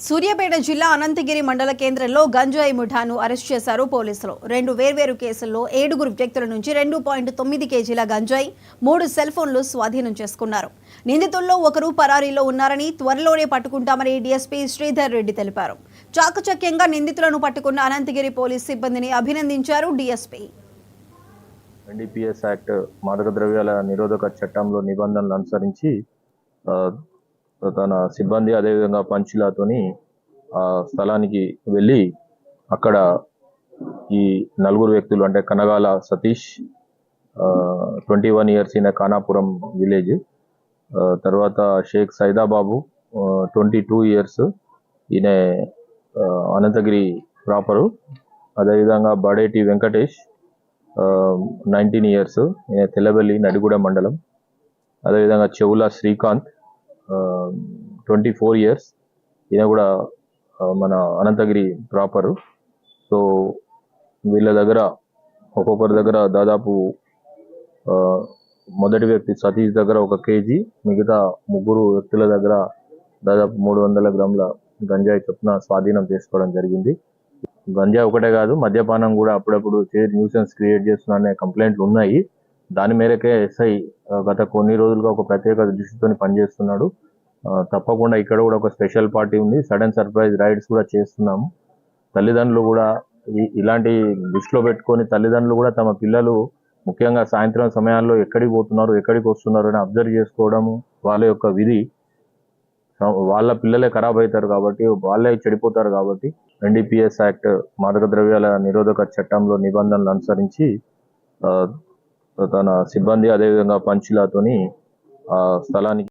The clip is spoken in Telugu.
సూర్యాపేట జిల్లా అనంతగిరి మండల కేంద్రంలో గంజాయి ముఠాను అరెస్ట్ చేశారు పోలీసులు. 2 వేర్వేరు కేసుల్లో 7 వ్యక్తుల నుంచి 2.9 కేజీల గంజాయి, 3 సెల్ ఫోన్లు స్వాధీనం చేసుకున్నారు. నిందితుల్లో ఒకరు పరారీలో ఉన్నారని, త్వరలోనే పట్టుకుంటామని డీఎస్పీ శ్రీధర్ రెడ్డి తెలిపారు. చాకచక్యంగా నిందితులను పట్టుకున్న అనంతగిరి పోలీస్ సిబ్బందిని అభినందించారు డీఎస్పీ. ఎన్డీపీఎస్ యాక్ట్ మాదక ద్రవ్యాల నిరోధక చట్టంలో నిబంధనలు అనుసరించి తన సిబ్బంది అదేవిధంగా పంచులతోని స్థలానికి వెళ్ళి అక్కడ ఈ 4 వ్యక్తులు అంటే కనగాల సతీష్ 21 ఇయర్స్ ఈయన ఖానాపురం విలేజ్, తర్వాత షేక్ సైదాబాబు 22 ఇయర్స్ ఈయన అనంతగిరి ప్రాపరు, అదేవిధంగా బడేటి వెంకటేష్ 19 ఇయర్స్ ఈయన తెల్లబెల్లి నడిగూడ మండలం, అదేవిధంగా చెవుల శ్రీకాంత్ 24 ఇయర్స్ ఈయన కూడా మన అనంతగిరి ప్రాపరు. సో వీళ్ళ దగ్గర ఒక్కొక్కరి దగ్గర దాదాపు మొదటి వ్యక్తి సతీష్ దగ్గర 1 కేజీ, మిగతా 3 వ్యక్తుల దగ్గర దాదాపు 300 గ్రాముల గంజాయి చొప్పున స్వాధీనం చేసుకోవడం జరిగింది. గంజాయి ఒకటే కాదు, మద్యపానం కూడా అప్పుడప్పుడు న్యూసెన్స్ క్రియేట్ చేస్తున్న కంప్లైంట్లు ఉన్నాయి. దాని మేరకే ఎస్ఐ గత కొన్ని రోజులుగా ఒక ప్రత్యేక దృష్టితో పనిచేస్తున్నాడు. తప్పకుండా ఇక్కడ కూడా ఒక స్పెషల్ పార్టీ ఉంది, సడన్ సర్ప్రైజ్ రైడ్స్ కూడా చేస్తున్నాము. తల్లిదండ్రులు కూడా ఇలాంటి దృష్టిలో పెట్టుకొని తల్లిదండ్రులు కూడా తమ పిల్లలు ముఖ్యంగా సాయంత్రం సమయాల్లో ఎక్కడికి పోతున్నారు, ఎక్కడికి వస్తున్నారు అని అబ్జర్వ్ చేసుకోవడము వాళ్ళ యొక్క విధి. వాళ్ళ పిల్లలే ఖరాబ్ అవుతారు కాబట్టి, వాళ్ళే చెడిపోతారు కాబట్టి ఎన్డీపీఎస్ యాక్ట్ మాదక ద్రవ్యాల నిరోధక చట్టంలో నిబంధనలు అనుసరించి తన సిబ్బంది అదేవిధంగా పంచులతోని స్థలానికి